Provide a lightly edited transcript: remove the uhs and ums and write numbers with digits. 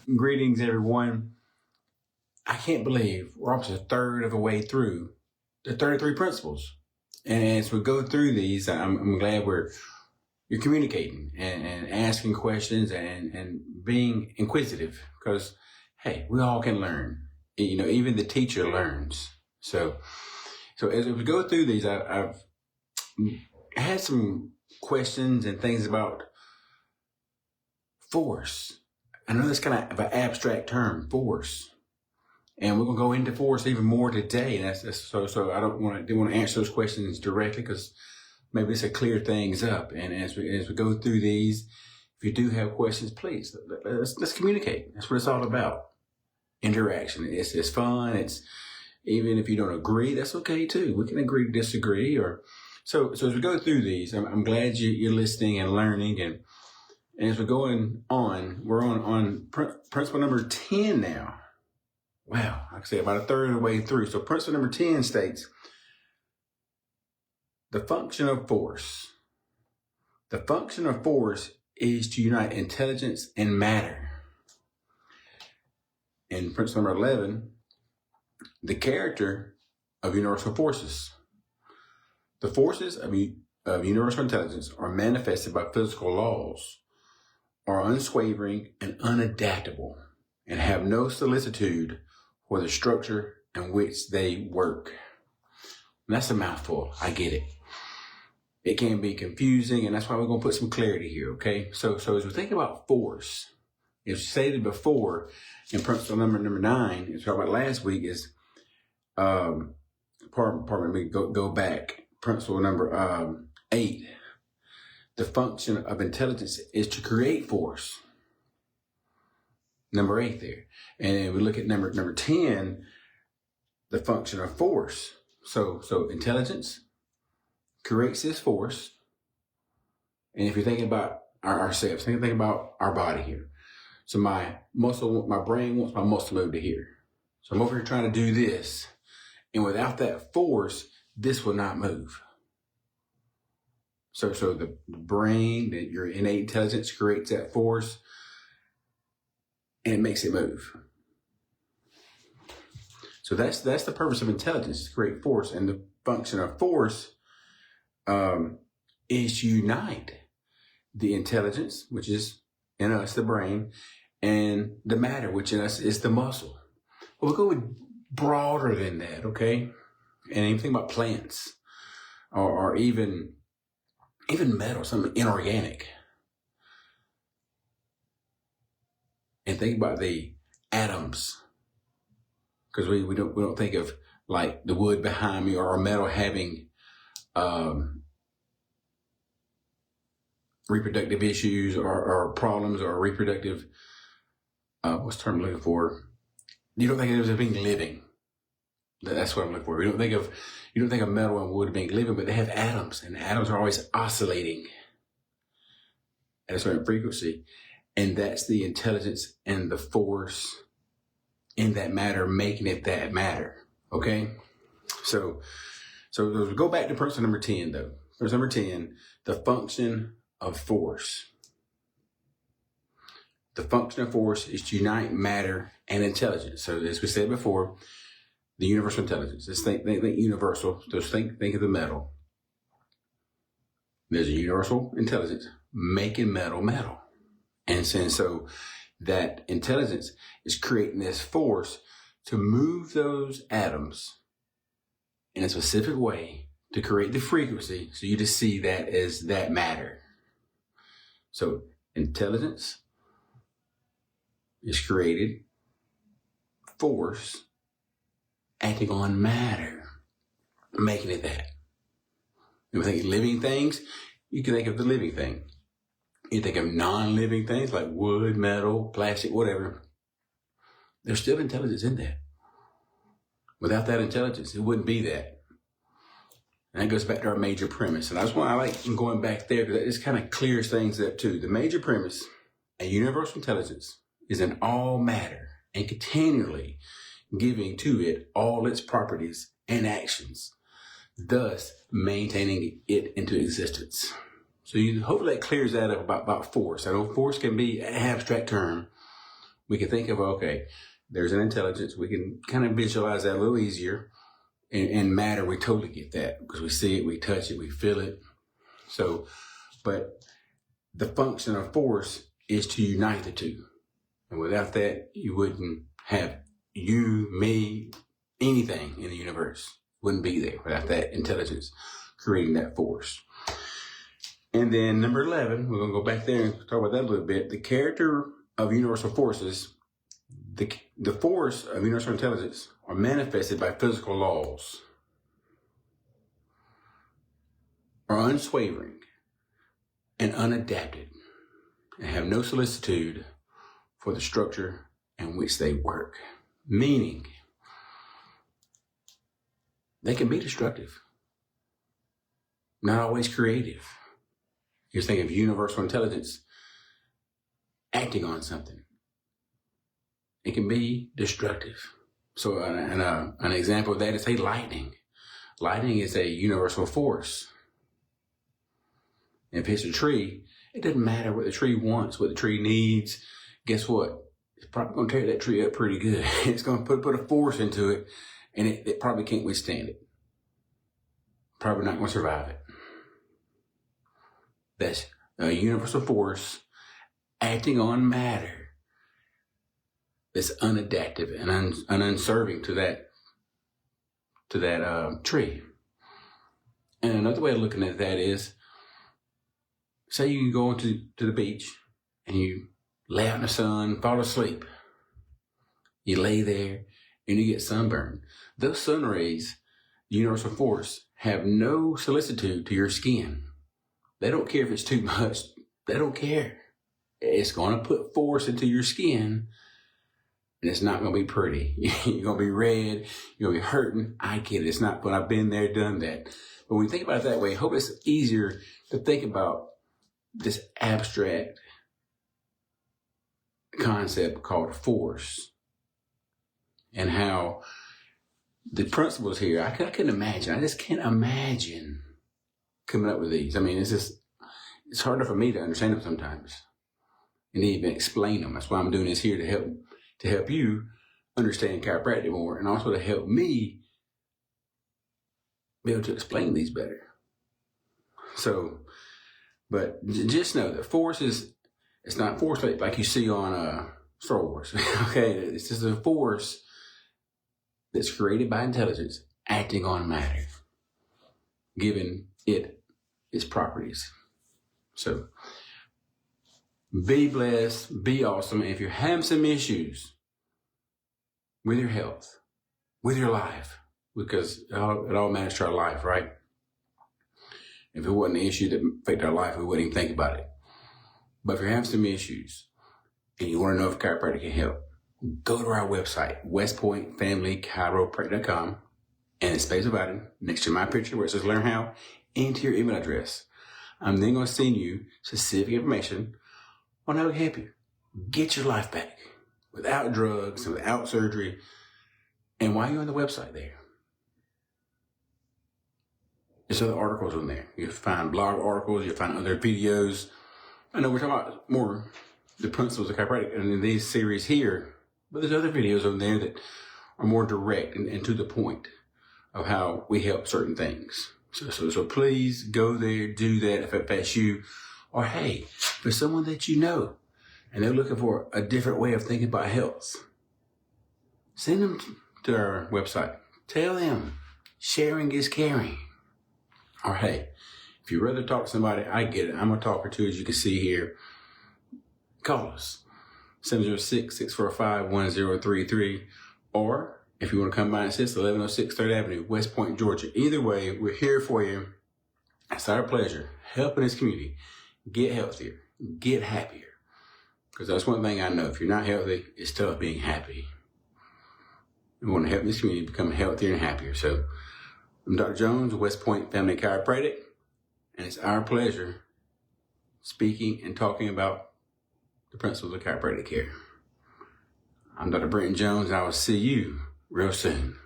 Greetings, everyone. I can't believe we're almost a third of the way through the 33 principles. And as we go through these, I'm glad you're communicating and asking questions and being inquisitive, because, hey, we all can learn. You know, even the teacher learns. So as we go through these, I've had some questions and things about force. I know that's kind of an abstract term, force. And we're going to go into force even more today. And that's so I didn't want to answer those questions directly, because maybe this will clear things up. And as we go through these, if you do have questions, please, let's communicate. That's what it's all about. Interaction. It's fun. It's, even if you don't agree, that's okay too. We can agree to disagree. So as we go through these, I'm glad you're listening and learning. And as we're going on, we're on principle number 10 now. Wow, like I say, about a third of the way through. So principle number 10 states, the function of force. The function of force is to unite intelligence and matter. In principle number 11, the character of universal forces. The forces of universal intelligence are manifested by physical laws, are unswavering and unadaptable, and have no solicitude for the structure in which they work. And that's a mouthful. I get it. It can be confusing, and that's why we're going to put some clarity here, okay? So as we think about force, as stated before in principle number 9, as we talked about last week, is, pardon me, go back. Principle number 8. The function of intelligence is to create force. Number 8 there. And then we look at number 10, the function of force. So intelligence creates this force. And if you're thinking about ourselves, think about our body here. So my brain wants my muscle to move to here. So I'm over here trying to do this. And without that force, this will not move. So the brain, that your innate intelligence creates that force, and it makes it move. So that's the purpose of intelligence, to create force. And the function of force is to unite the intelligence, which is in us, the brain, and the matter, which in us is the muscle. But we'll go broader than that, okay? And even think about plants or even metal, something inorganic. And think about the atoms, because we don't think of like the wood behind me or metal having reproductive issues or problems or reproductive what's the term I'm looking for? You don't think of it as being living. That's what I'm looking for. You don't think of metal and wood being living, but they have atoms, and atoms are always oscillating at a certain frequency. And that's the intelligence and the force in that matter, making it that matter. Okay? So we go back to principle number 10 though. Principle number 10, the function of force. The function of force is to unite matter and intelligence. So as we said before, the universal intelligence. Just think universal. Just think of the metal. There's a universal intelligence making metal. And so that intelligence is creating this force to move those atoms in a specific way to create the frequency, so you just see that as that matter. So intelligence is created, force acting on matter, making it that. When we think of living things, you can think of the living thing. You think of non-living things like wood, metal, plastic, whatever. There's still intelligence in that. Without that intelligence, it wouldn't be that. And that goes back to our major premise. And that's why I like going back there, because it just kind of clears things up too. The major premise, a universal intelligence, is in all matter and continually giving to it all its properties and actions, thus maintaining it into existence. So hopefully that clears that up about force. I know force can be an abstract term, we can think of, okay, there's an intelligence. We can kind of visualize that a little easier. And matter, we totally get that because we see it, we touch it, we feel it. So, but the function of force is to unite the two. And without that, you wouldn't have you, me, anything in the universe wouldn't be there without that intelligence creating that force. And then number 11, we're going to go back there and talk about that a little bit. The character of universal forces, the force of universal intelligence are manifested by physical laws, are unswavering and unadapted, and have no solicitude for the structure in which they work. Meaning, they can be destructive, not always creative. You're thinking of universal intelligence acting on something. It can be destructive. So an example of that is, say, lightning. Lightning is a universal force. If it's a tree, it doesn't matter what the tree wants, what the tree needs. Guess what? It's probably going to tear that tree up pretty good. It's going to put a force into it, and it probably can't withstand it. Probably not going to survive it. That's a universal force acting on matter that's unadaptive and unserving to that tree. And another way of looking at that is, say you go to the beach and you lay out in the sun, fall asleep. You lay there and you get sunburned. Those sun rays, the universal force, have no solicitude to your skin. They don't care if it's too much. They don't care. It's going to put force into your skin, and it's not going to be pretty. You're going to be red. You're going to be hurting. I get it. It's not, but I've been there, done that. But when you think about it that way, I hope it's easier to think about this abstract concept called force and how the principles here, I couldn't imagine. I just can't imagine coming up with these. I mean, it's harder for me to understand them sometimes and even explain them. That's why I'm doing this here, to help you understand chiropractic more, and also to help me be able to explain these better. So, but just know that force it's not force like you see on Star Wars. Okay, it's just a force that's created by intelligence acting on matter, giving it its properties. So, be blessed, be awesome. And if you're having some issues with your health, with your life, because it all matters to our life, right? If it wasn't an issue that affected our life, we wouldn't even think about it. But if you're having some issues and you want to know if chiropractic can help, go to our website, westpointgachiropractor.com, and space about it next to my picture where it says learn how, enter your email address. I'm then going to send you specific information on how to help you get your life back without drugs and without surgery. And while you're on the website there, there's other articles on there. You'll find blog articles, you'll find other videos. I know we're talking about more the principles of chiropractic and in these series here, but there's other videos on there that are more direct and to the point of how we help certain things. So please go there, do that if that's you. Or hey, for someone that you know and they're looking for a different way of thinking about health, send them to our website. Tell them sharing is caring. Or hey, if you'd rather talk to somebody, I get it. I'm a talker too, as you can see here. Call us, 706-645-1033. Or if you want to come by and assist, 1106 3rd Avenue, West Point, Georgia. Either way, we're here for you. It's our pleasure helping this community get healthier, get happier. Because that's one thing I know. If you're not healthy, it's tough being happy. We want to help this community become healthier and happier. So I'm Dr. Jones, West Point Family Chiropractic, and it's our pleasure speaking and talking about the principles of chiropractic care. I'm Dr. Brenton Jones, and I will see you real soon.